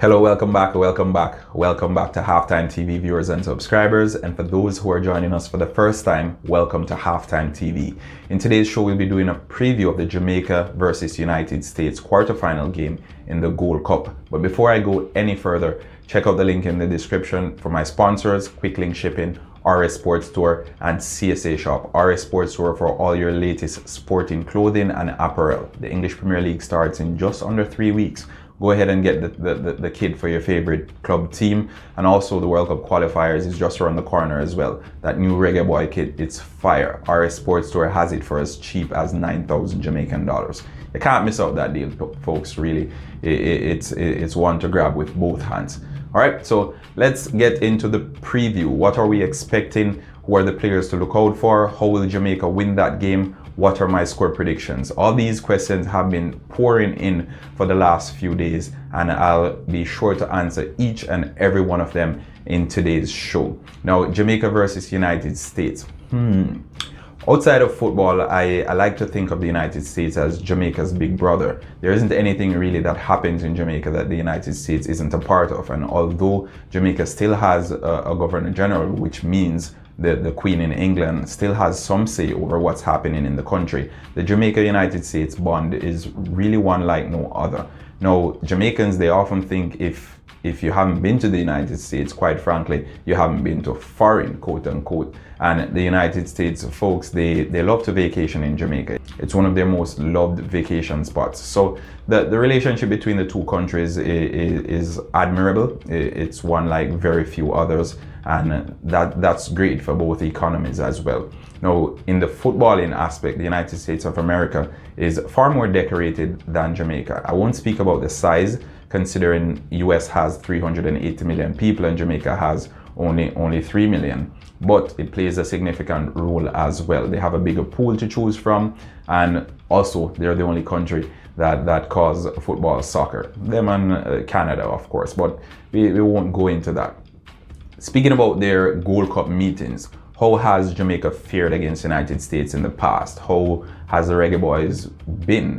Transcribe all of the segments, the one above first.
Hello, welcome back to Halftime TV viewers and subscribers, and for those who are joining us for the first time, welcome to Halftime TV. In today's show, we'll be doing a preview of the Jamaica versus United States quarterfinal game in the Gold Cup. But before I go any further, check out the link in the description for my sponsors, Quick Link Shipping, RS Sports Store, and CSA Shop. RS Sports Store for all your latest sporting clothing and apparel. The English Premier League starts in just under 3 weeks. Go ahead and get the kit for your favorite club team, and also the World Cup qualifiers is just around the corner as well. That new Reggae Boy kit, it's fire. RS Sports Store has it for as cheap as 9,000 Jamaican dollars. You can't miss out that deal, folks. Really, it's one to grab with both hands. All right, so let's get into the preview. What are we expecting? Who are the players to look out for? How will Jamaica win that game? What are my score predictions? All these questions have been pouring in for the last few days, and I'll be sure to answer each and every one of them in today's show. Now, Jamaica versus United States. Outside of football, I like to think of the United States as Jamaica's big brother. There isn't anything really that happens in Jamaica that the United States isn't a part of. And although Jamaica still has a Governor General, which means the Queen in England still has some say over what's happening in the country, the Jamaica-United States bond is really one like no other. Now, Jamaicans, they often think if you haven't been to the United States, quite frankly, you haven't been to foreign, quote unquote. And the United States folks, they love to vacation in Jamaica. It's one of their most loved vacation spots. So the relationship between the two countries is admirable. It's one like very few others, and that's great for both economies as well. Now, in the footballing aspect, the United States of America is far more decorated than Jamaica. I won't speak about the size, considering US has 380 million people and Jamaica has only 3 million. But it plays a significant role as well. They have a bigger pool to choose from, and also they're the only country that calls football soccer. Them and Canada, of course, but we won't go into that. Speaking about their Gold Cup meetings, how has Jamaica fared against the United States in the past? How has the Reggae Boys been?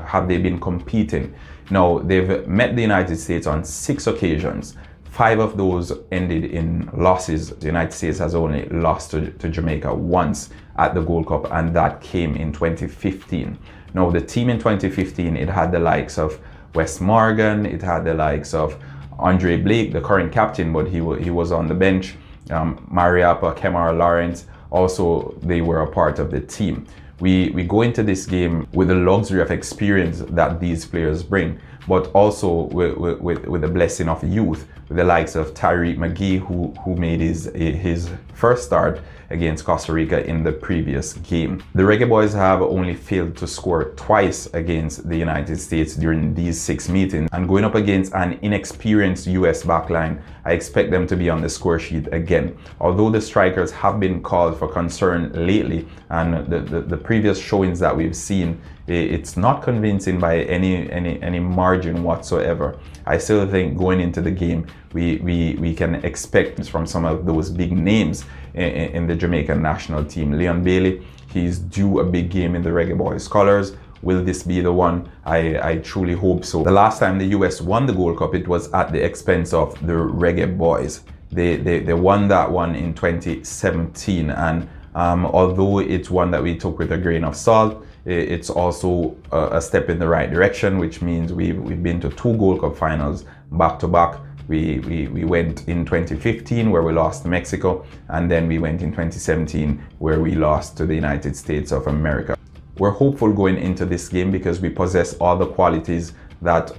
Have they been competing? Now, they've met the United States on 6 occasions. 5 of those ended in losses. The United States has only lost to Jamaica once at the Gold Cup, and that came in 2015. Now, the team in 2015, it had the likes of Wes Morgan, it had the likes of Andre Blake, the current captain, but he was on the bench. Mariapa, Kemar Lawrence, also they were a part of the team. We go into this game with the luxury of experience that these players bring, but also with the blessing of youth, with the likes of Tyreek McGee, who made his first start against Costa Rica in the previous game. The Reggae Boys have only failed to score twice against the United States during these 6 meetings, and going up against an inexperienced US backline, I expect them to be on the score sheet again. Although the strikers have been called for concern lately, and the previous showings that we've seen, it's not convincing by any margin whatsoever. I still think going into the game, we can expect from some of those big names in the Jamaican national team. Leon Bailey, he's due a big game in the Reggae Boys colors. Will this be the one? I truly hope so. The last time the US won the Gold Cup, it was at the expense of the Reggae Boys. They won that one in 2017, and although it's one that we took with a grain of salt, it's also a step in the right direction, which means we've been to 2 Gold Cup finals back to back. We went in 2015 where we lost to Mexico, and then we went in 2017 where we lost to the United States of America. We're hopeful going into this game because we possess all the qualities that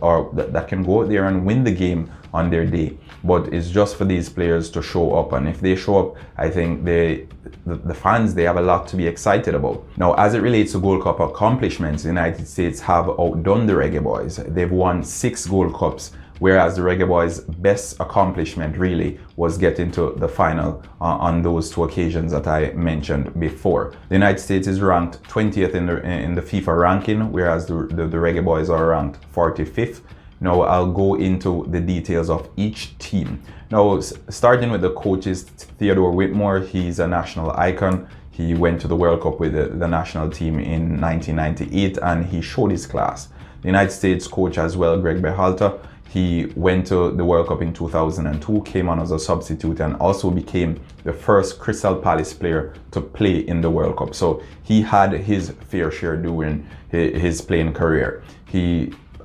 can go out there and win the game on their day. But it's just for these players to show up, and if they show up, I think the fans, they have a lot to be excited about. Now, as it relates to Gold Cup accomplishments, the United States have outdone the Reggae Boys. They've won 6 Gold Cups, whereas the Reggae Boys' best accomplishment really was getting to the final on those 2 occasions that I mentioned before. The United States is ranked 20th in the FIFA ranking, whereas the Reggae Boys are ranked 45th. Now, I'll go into the details of each team. Now, starting with the coaches, Theodore Whitmore, he's a national icon. He went to the World Cup with the national team in 1998, and he showed his class. The United States coach as well, Greg Berhalter, He went to the World Cup in 2002, came on as a substitute, and also became the first Crystal Palace player to play in the World Cup. So he had his fair share during his playing career.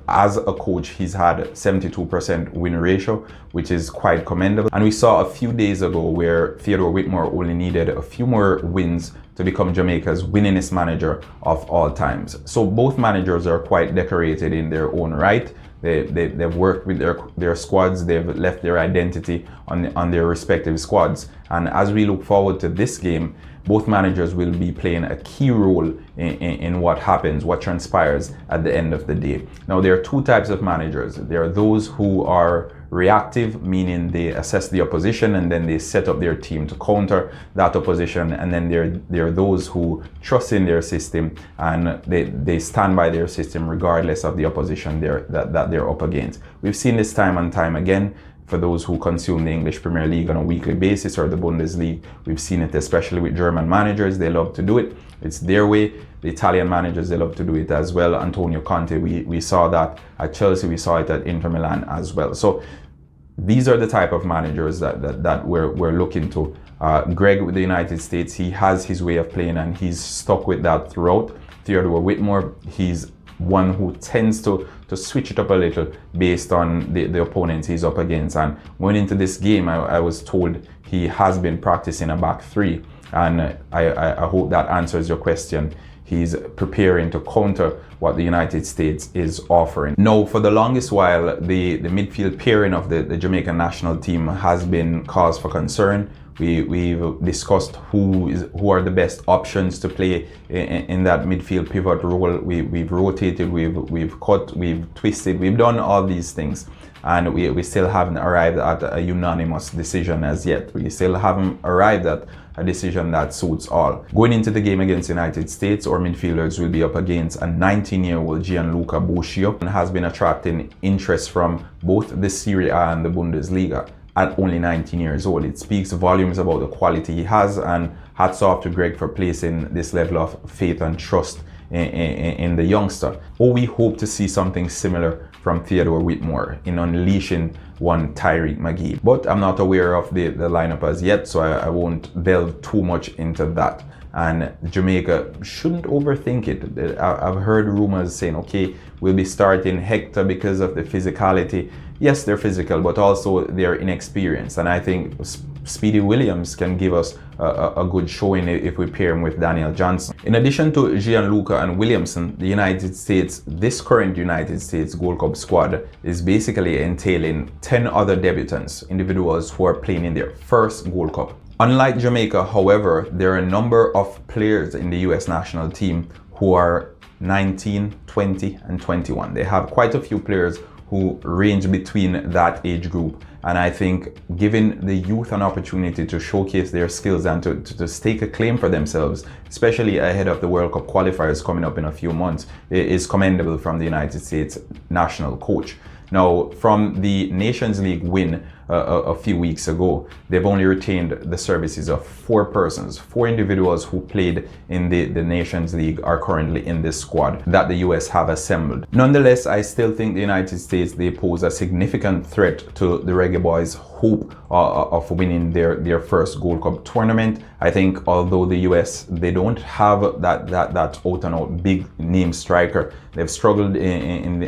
As a coach, he's had 72% win ratio, which is quite commendable. And we saw a few days ago where Theodore Whitmore only needed a few more wins to become Jamaica's winningest manager of all times. So both managers are quite decorated in their own right. They've worked with their squads, they've left their identity on their respective squads. And as we look forward to this game, both managers will be playing a key role in what happens, what transpires at the end of the day. Now, there are two types of managers. There are those who are reactive, meaning they assess the opposition and then they set up their team to counter that opposition. And then there are those who trust in their system and they stand by their system regardless of the opposition that they're up against. We've seen this time and time again. For those who consume the English Premier League on a weekly basis or the Bundesliga, we've seen it especially with German managers. They love to do it. It's their way. The Italian managers, they love to do it as well. Antonio Conte, we saw that at Chelsea, we saw it at Inter Milan as well. So these are the type of managers that we're looking to. Greg with the United States, he has his way of playing and he's stuck with that throughout. Theodore Whitmore, he's one who tends to switch it up a little based on the opponents he's up against. And going into this game, I was told he has been practicing a back three, and I hope that answers your question. He's preparing to counter what the United States is offering. Now, for the longest while, the midfield pairing of the Jamaican national team has been cause for concern. We've discussed who are the best options to play in that midfield pivot role. We've rotated, we've cut, we've twisted, we've done all these things, and we still haven't arrived at a unanimous decision as yet. We still haven't arrived at a decision that suits all. Going into the game against the United States, our midfielders will be up against a 19-year-old Gianluca Buscio, and has been attracting interest from both the Serie A and the Bundesliga. At only 19 years old, it speaks volumes about the quality he has, and hats off to Greg for placing this level of faith and trust in the youngster. We hope to see something similar from Theodore Whitmore in unleashing one Tyreek McGee, but I'm not aware of the lineup as yet, so I won't delve too much into that. And Jamaica shouldn't overthink it. I've heard rumors saying, okay, we'll be starting Hector because of the physicality. Yes, they're physical, but also they're inexperienced. And I think Speedy Williams can give us a good showing if we pair him with Daniel Johnson. In addition to Gianluca and Williamson, the United States, this current United States Gold Cup squad is basically entailing 10 other debutants, individuals who are playing in their first Gold Cup. Unlike Jamaica, however, there are a number of players in the US national team who are 19, 20, and 21. They have quite a few players who range between that age group. And I think giving the youth an opportunity to showcase their skills and to stake a claim for themselves, especially ahead of the World Cup qualifiers coming up in a few months, is commendable from the United States national coach. Now, from the Nations League win a few weeks ago, they've only retained the services of 4 persons. 4 individuals who played in the Nations League are currently in this squad that the US have assembled. Nonetheless, I still think the United States, they pose a significant threat to the Reggae Boyz' hope of winning their first Gold Cup tournament. I think although the US, they don't have that out and out big name striker, they've struggled in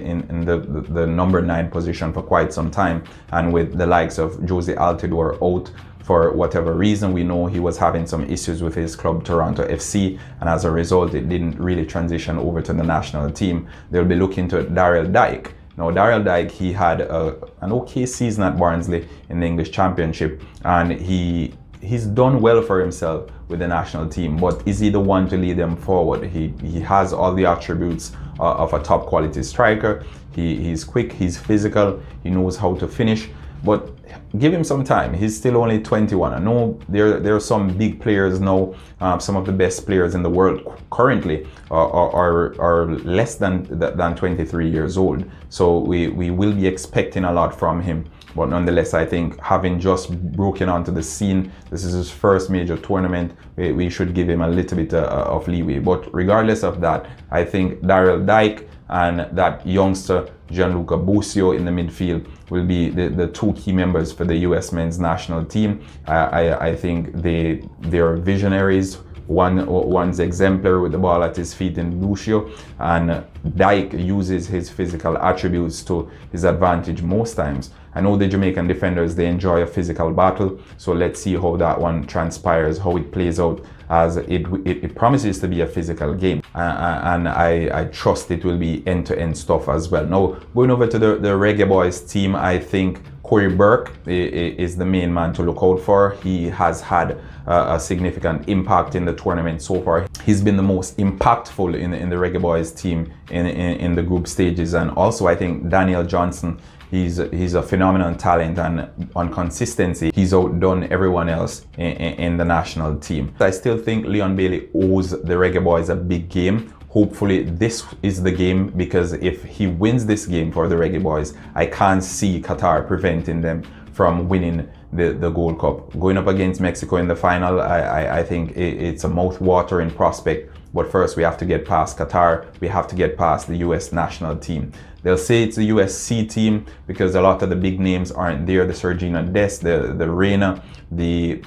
the number 9 position for quite some time, and with the likes of Jose Altidore out for whatever reason. We know he was having some issues with his club Toronto FC, and as a result it didn't really transition over to the national team. They'll be looking to Daryl Dyke. Now, Daryl Dyke, he had an okay season at Barnsley in the English Championship, and he's done well for himself with the national team, but is he the one to lead them forward? He has all the attributes of a top quality striker. He's quick, he's physical, he knows how to finish, but give him some time. He's still only 21. I know there are some big players now, some of the best players in the world currently are less than 23 years old. So we will be expecting a lot from him. But nonetheless, I think having just broken onto the scene, this is his first major tournament, we should give him a little bit of leeway. But regardless of that, I think Daryl Dyke and that youngster Gianluca Busio in the midfield will be the two key members for the US men's national team. I think they're visionaries. One's exemplar with the ball at his feet in Lucio, and Dyke uses his physical attributes to his advantage most times. I know the Jamaican defenders, they enjoy a physical battle, so let's see how that one transpires, how it plays out, as it promises to be a physical game, and I trust it will be end-to-end stuff as well. Now, going over to the Reggae Boyz team, I think Corey Burke is the main man to look out for. He has had a significant impact in the tournament so far. He's been the most impactful in the Reggae Boyz team in the group stages, and also I think Daniel Johnson, he's a phenomenal talent, and on consistency he's outdone everyone else in the national team. I still think Leon Bailey owes the Reggae Boyz a big game. Hopefully this is the game, because if he wins this game for the Reggae Boyz, I can't see Qatar preventing them from winning the Gold Cup. Going up against Mexico in the final, I think it's a mouth-watering prospect. But first we have to get past Qatar. We have to get past the US national team. They'll say it's a USC team because a lot of the big names aren't there. The Sergina Dest, the Reina, the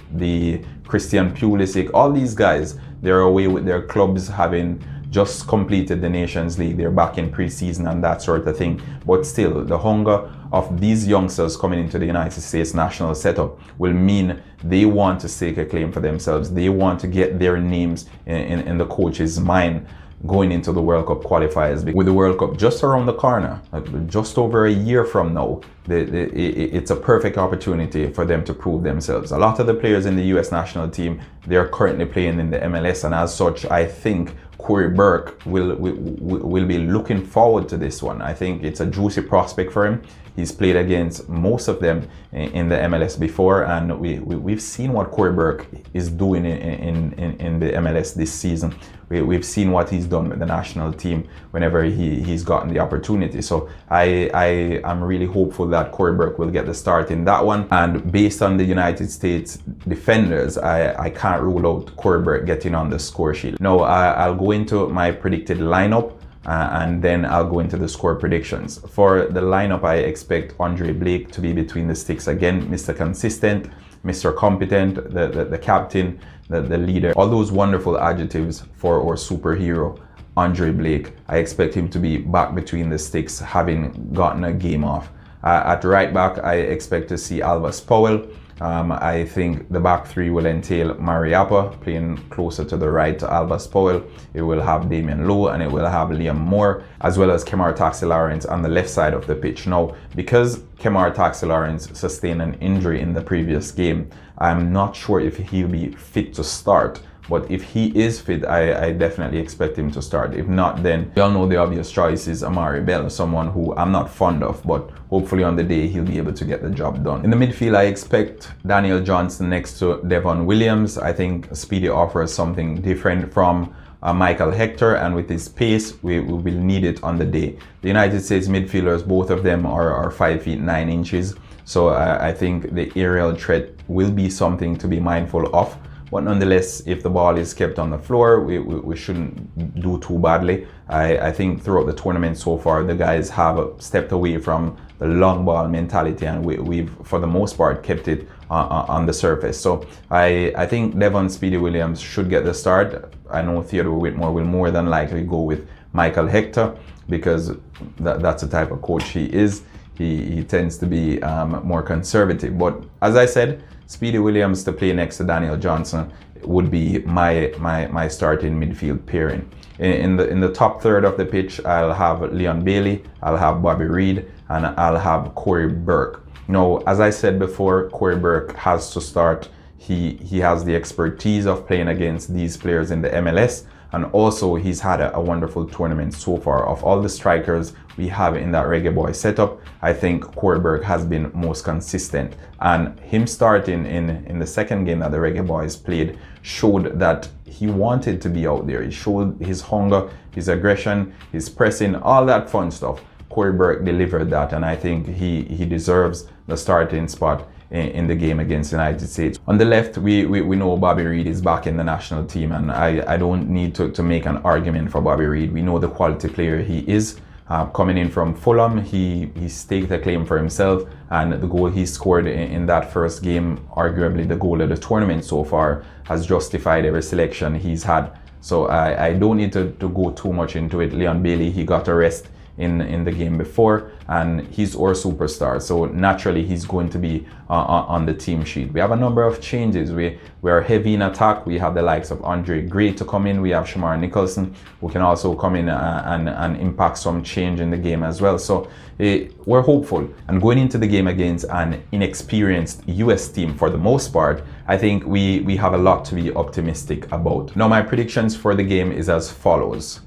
Christian Pulisic, all these guys, they're away with their clubs, having just completed the Nations League. They're back in pre-season and that sort of thing. But still, the hunger of these youngsters coming into the United States national setup will mean they want to stake a claim for themselves. They want to get their names in the coach's mind going into the World Cup qualifiers. With the World Cup just around the corner, just over a year from now, it's a perfect opportunity for them to prove themselves. A lot of the players in the US national team, they're currently playing in the MLS, and as such, I think Corey Burke will be looking forward to this one. I think it's a juicy prospect for him. He's played against most of them in the MLS before, and we've seen what Corey Burke is doing in the MLS this season. We've seen what he's done with the national team whenever he's gotten the opportunity. So I am really hopeful that Corey Burke will get the start in that one. And based on the United States defenders, I can't rule out Corey Burke getting on the score sheet. Now I'll go into my predicted lineup. And then I'll go into the score predictions. For the lineup, I expect Andre Blake to be between the sticks again, Mr. Consistent, Mr. Competent, the captain, the leader, all those wonderful adjectives for our superhero, Andre Blake. I expect him to be back between the sticks, having gotten a game off. At right back, I expect to see Alvas Powell. I think the back three will entail Mariappa playing closer to the right to Albas Powell. It will have Damian Lowe, and it will have Liam Moore, as well as Kemar Taxi-Lawrence on the left side of the pitch. Now, because Kemar Taxi-Lawrence sustained an injury in the previous game, I'm not sure if he'll be fit to start. But if he is fit, I definitely expect him to start. If not, then we all know the obvious choice is Amari Bell, someone who I'm not fond of, but hopefully on the day he'll be able to get the job done. In the midfield, I expect Daniel Johnson next to Devon Williams. I think Speedy offers something different from Michael Hector, and with his pace, we will need it on the day. The United States midfielders, both of them are 5 feet 9 inches. So I think the aerial threat will be something to be mindful of. But nonetheless, if the ball is kept on the floor, we shouldn't do too badly. I think throughout the tournament so far, the guys have stepped away from the long ball mentality, and we've for the most part kept it on the surface. So I think Devon Speedy Williams should get the start. I know Theodore Whitmore will more than likely go with Michael Hector, because that's the type of coach he is. He tends to be more conservative. But as I said, Speedy Williams to play next to Daniel Johnson would be my starting midfield pairing. In the top third of the pitch, I'll have Leon Bailey, I'll have Bobby Reid, and I'll have Corey Burke. Now, as I said before, Corey Burke has to start. He has the expertise of playing against these players in the MLS, and also he's had a wonderful tournament so far. Of all the strikers we have in that Reggae Boy setup, I think Corey Burke has been most consistent, and him starting in the second game that the Reggae Boys played showed that he wanted to be out there. He showed his hunger, his aggression, his pressing, all that fun stuff. Corey Burke delivered that, and I think he deserves the starting spot in the game against the United States. On the left, we know Bobby Reid is back in the national team, and I don't need to make an argument for Bobby Reid. We know the quality player he is. Coming in from Fulham, he staked a claim for himself, and the goal he scored in that first game, arguably the goal of the tournament so far, has justified every selection he's had. So I don't need to go too much into it. Leon Bailey, he got a rest in the game before, and he's our superstar, so naturally he's going to be on the team sheet. We have a number of changes. We are heavy in attack. We have the likes of Andre Gray to come in. We have Shamar Nicholson, who can also come in and impact some change in the game as well. So we're hopeful, and going into the game against an inexperienced US team for the most part, I think we have a lot to be optimistic about. Now my predictions for the game is as follows.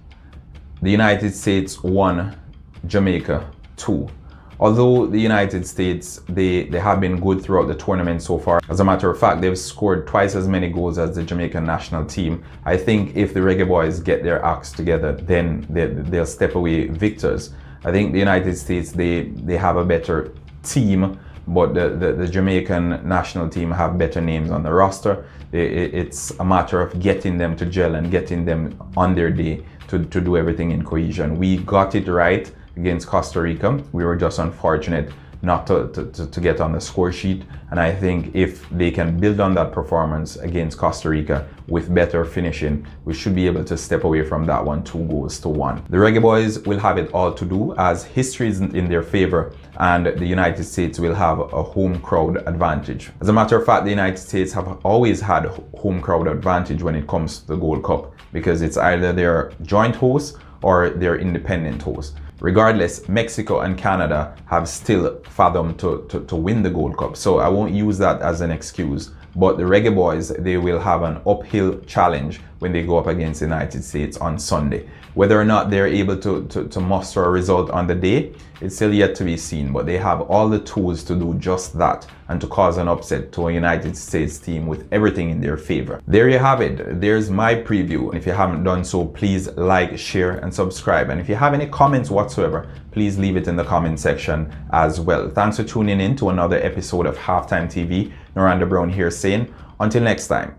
The United States 1, Jamaica 2. Although the United States, they have been good throughout the tournament so far. As a matter of fact, they've scored twice as many goals as the Jamaican national team. I think if the Reggae Boyz get their acts together, then they'll step away victors. I think the United States, they have a better team, but the Jamaican national team have better names on the roster. It's a matter of getting them to gel and getting them on their day to do everything in cohesion. We got it right against Costa Rica. We were just unfortunate not to get on the score sheet, and I think if they can build on that performance against Costa Rica with better finishing, we should be able to step away from that one 2-1. The Reggae Boyz will have it all to do, as history isn't in their favor, and the United States will have a home crowd advantage. As a matter of fact, the United States have always had home crowd advantage when it comes to the Gold Cup, because it's either their joint hosts or their independent hosts. Regardless, Mexico and Canada have still fathomed to win the Gold Cup, so I won't use that as an excuse. But the Reggae Boyz, they will have an uphill challenge when they go up against the United States on Sunday. Whether or not they're able to muster a result on the day, it's still yet to be seen, but they have all the tools to do just that and to cause an upset to a United States team with everything in their favor. There you have it. There's my preview. If you haven't done so, please like, share, and subscribe. And if you have any comments whatsoever, please leave it in the comment section as well. Thanks for tuning in to another episode of Halftime TV. Norando Brown here saying, until next time.